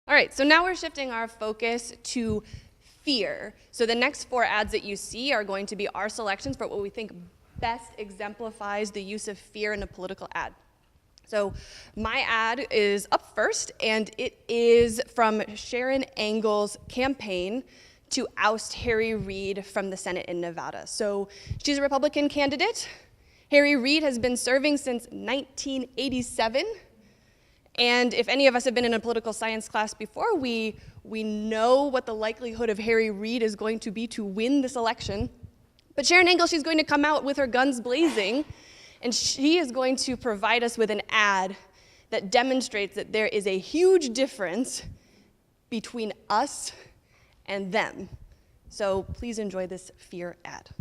All right, so now we're shifting our focus to fear. So the next 4 ads that you see are going to be our selections for what we think best exemplifies the use of fear in a political ad. So my ad is up first, and it is from Sharon Angle's campaign to oust Harry Reid from the Senate in Nevada. So she's a Republican candidate. Harry Reid has been serving since 1987. And if any of us have been in a political science class before, we know what the likelihood of Harry Reid is going to be to win this election. But Sharon Angle, she's going to come out with her guns blazing, and she is going to provide us with an ad that demonstrates that there is a huge difference between us and them. So please enjoy this fear ad.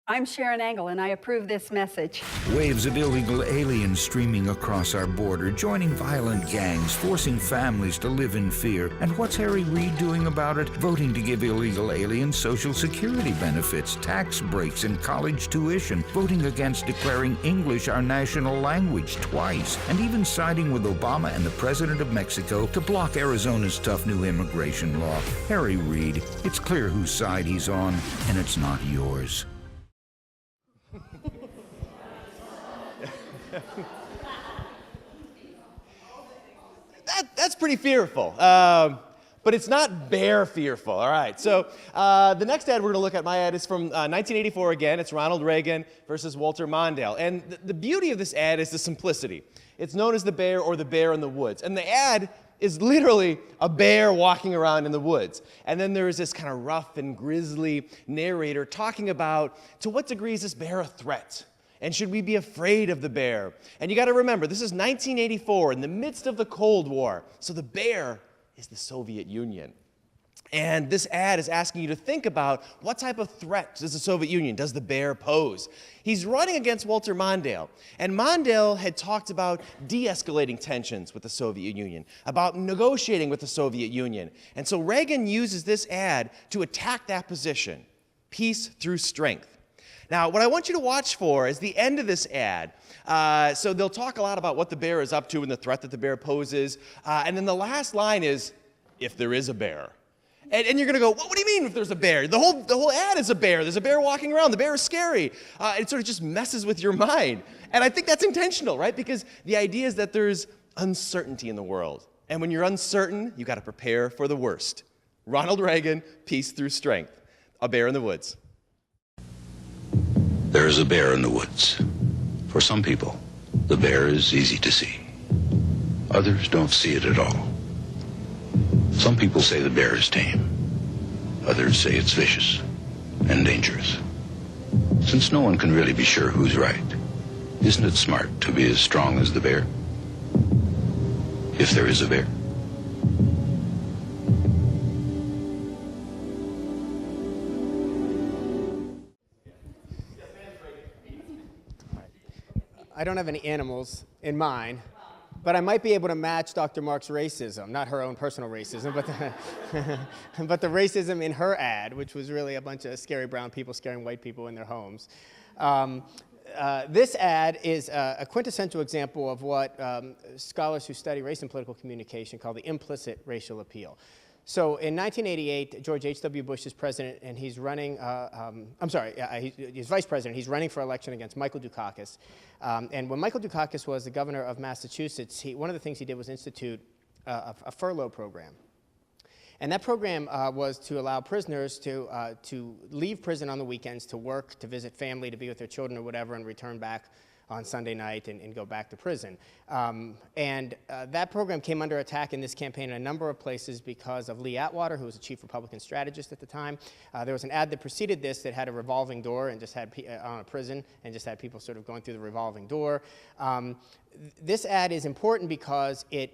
I'm Sharon Angle, and I approve this message. Waves of illegal aliens streaming across our border, joining violent gangs, forcing families to live in fear. And what's Harry Reid doing about it? Voting to give illegal aliens Social Security benefits, tax breaks, and college tuition. Voting against declaring English our national language twice. And even siding with Obama and the President of Mexico to block Arizona's tough new immigration law. Harry Reid, it's clear whose side he's on, and it's not yours. That's pretty fearful, but it's not bear fearful. All right, so the next ad we're going to look at, my ad, is from 1984 again. It's Ronald Reagan versus Walter Mondale. And the beauty of this ad is the simplicity. It's known as the bear or the bear in the woods. And the ad is literally a bear walking around in the woods. And then there is this kind of rough and grisly narrator talking about to what degree is this bear a threat? And should we be afraid of the bear? And you got to remember, this is 1984, in the midst of the Cold War. So the bear is the Soviet Union. And this ad is asking you to think about what type of threat does the Soviet Union, does the bear pose? He's running against Walter Mondale. And Mondale had talked about de-escalating tensions with the Soviet Union, about negotiating with the Soviet Union. And so Reagan uses this ad to attack that position, peace through strength. Now, what I want you to watch for is the end of this ad. So they'll talk a lot about what the bear is up to and the threat that the bear poses. And then the last line is, if there is a bear. And you're going to go, what do you mean if there's a bear? The whole ad is a bear. There's a bear walking around. The bear is scary. It sort of just messes with your mind. And I think that's intentional, right? Because the idea is that there's uncertainty in the world. And when you're uncertain, you got to prepare for the worst. Ronald Reagan, peace through strength. A bear in the woods. There is a bear in the woods. For some people, the bear is easy to see. Others don't see it at all. Some people say the bear is tame. Others say it's vicious and dangerous. Since no one can really be sure who's right, isn't it smart to be as strong as the bear? If there is a bear. I don't have any animals in mine, but I might be able to match Dr. Mark's racism, not her own personal racism, but the racism in her ad, which was really a bunch of scary brown people scaring white people in their homes. This ad is a quintessential example of what scholars who study race and political communication call the implicit racial appeal. So in 1988, George H.W. Bush is president, and he's running, he's vice president. He's running for election against Michael Dukakis. And when Michael Dukakis was the governor of Massachusetts, one of the things he did was institute a furlough program. And that program was to allow prisoners to leave prison on the weekends, to work, to visit family, to be with their children or whatever, and return back on Sunday night and go back to prison. That program came under attack in this campaign in a number of places because of Lee Atwater, who was the chief Republican strategist at the time. There was an ad that preceded this that had a revolving door and just had on a prison and just had people sort of going through the revolving door. This ad is important because it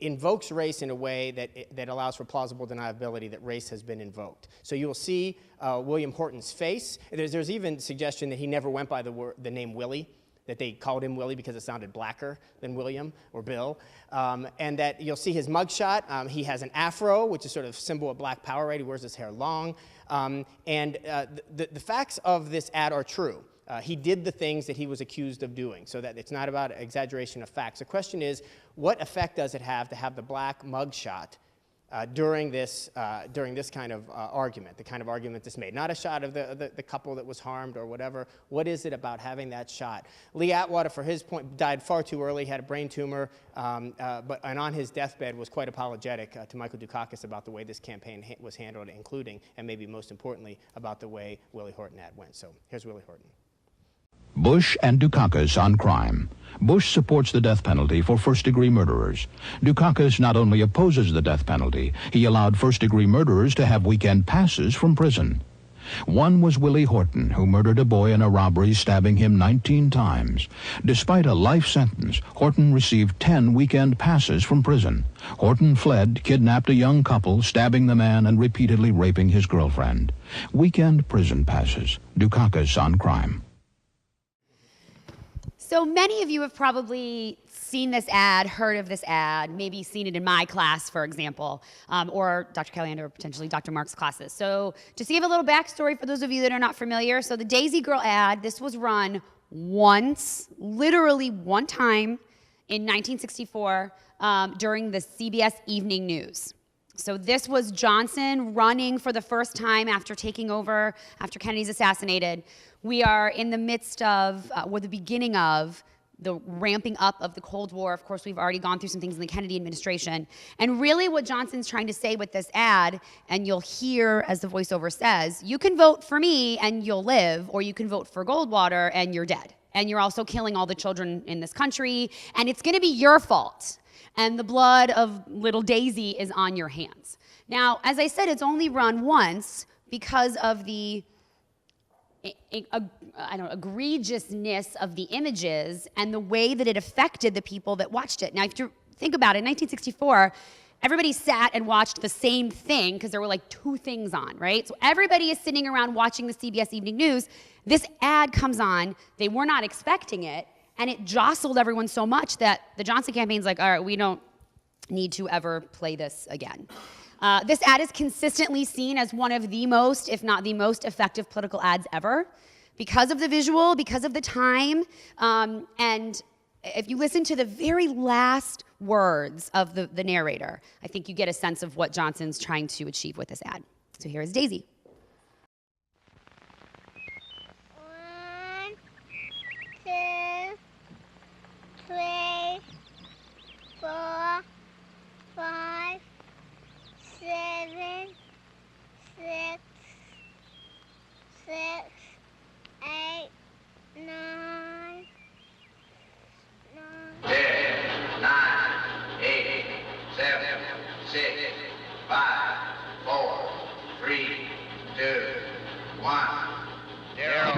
invokes race in a way that allows for plausible deniability that race has been invoked. So you will see William Horton's face. There's even suggestion that he never went by the name Willie, that they called him Willie because it sounded blacker than William or Bill, and that you'll see his mugshot. He has an afro, which is sort of symbol of black power, right? He wears his hair long. The facts of this ad are true. He did the things that he was accused of doing, so that it's not about exaggeration of facts. The question is, what effect does it have to have the black mugshot during this kind of argument, the kind of argument that's made? Not a shot of the couple that was harmed or whatever. What is it about having that shot? Lee Atwater, for his point, died far too early, had a brain tumor, and on his deathbed was quite apologetic to Michael Dukakis about the way this campaign was handled, including, and maybe most importantly, about the way Willie Horton ad went. So here's Willie Horton. Bush and Dukakis on crime. Bush supports the death penalty for first-degree murderers. Dukakis not only opposes the death penalty, he allowed first-degree murderers to have weekend passes from prison. One was Willie Horton, who murdered a boy in a robbery, stabbing him 19 times. Despite a life sentence, Horton received 10 weekend passes from prison. Horton fled, kidnapped a young couple, stabbing the man and repeatedly raping his girlfriend. Weekend prison passes. Dukakis on crime. So many of you have probably seen this ad, heard of this ad, maybe seen it in my class, for example, or Dr. Caliendo or potentially Dr. Mark's classes. So just to give a little backstory for those of you that are not familiar, so the Daisy Girl ad, this was run once, literally one time in 1964 during the CBS Evening News. So this was Johnson running for the first time after taking over, after Kennedy's assassinated. We are in the midst of, or the beginning of, the ramping up of the Cold War. Of course, we've already gone through some things in the Kennedy administration. And really what Johnson's trying to say with this ad, and you'll hear as the voiceover says, you can vote for me and you'll live, or you can vote for Goldwater and you're dead. And you're also killing all the children in this country, and it's gonna be your fault. And the blood of little Daisy is on your hands. Now, as I said, it's only run once because of the egregiousness of the images and the way that it affected the people that watched it. Now, if you think about it, in 1964, everybody sat and watched the same thing because there were like 2 things on, right? So everybody is sitting around watching the CBS Evening News. This ad comes on, they were not expecting it, and it jostled everyone so much that the Johnson campaign's like, all right, we don't need to ever play this again. This ad is consistently seen as one of the most, if not the most effective political ads ever because of the visual, because of the time, and if you listen to the very last words of the narrator, I think you get a sense of what Johnson's trying to achieve with this ad. So here is Daisy. 1, 2, 3, 4, 5, 7, 6, 8, 9, 10, 9, 8, 7, 6, 5, 4, 3, 2, 1, 0.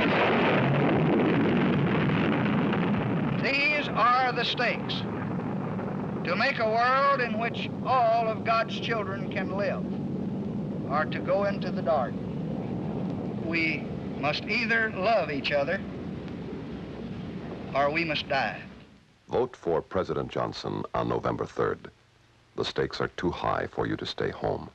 These are the stakes. To make a world in which all of God's children can live, or to go into the dark. We must either love each other, or we must die. Vote for President Johnson on November 3rd. The stakes are too high for you to stay home.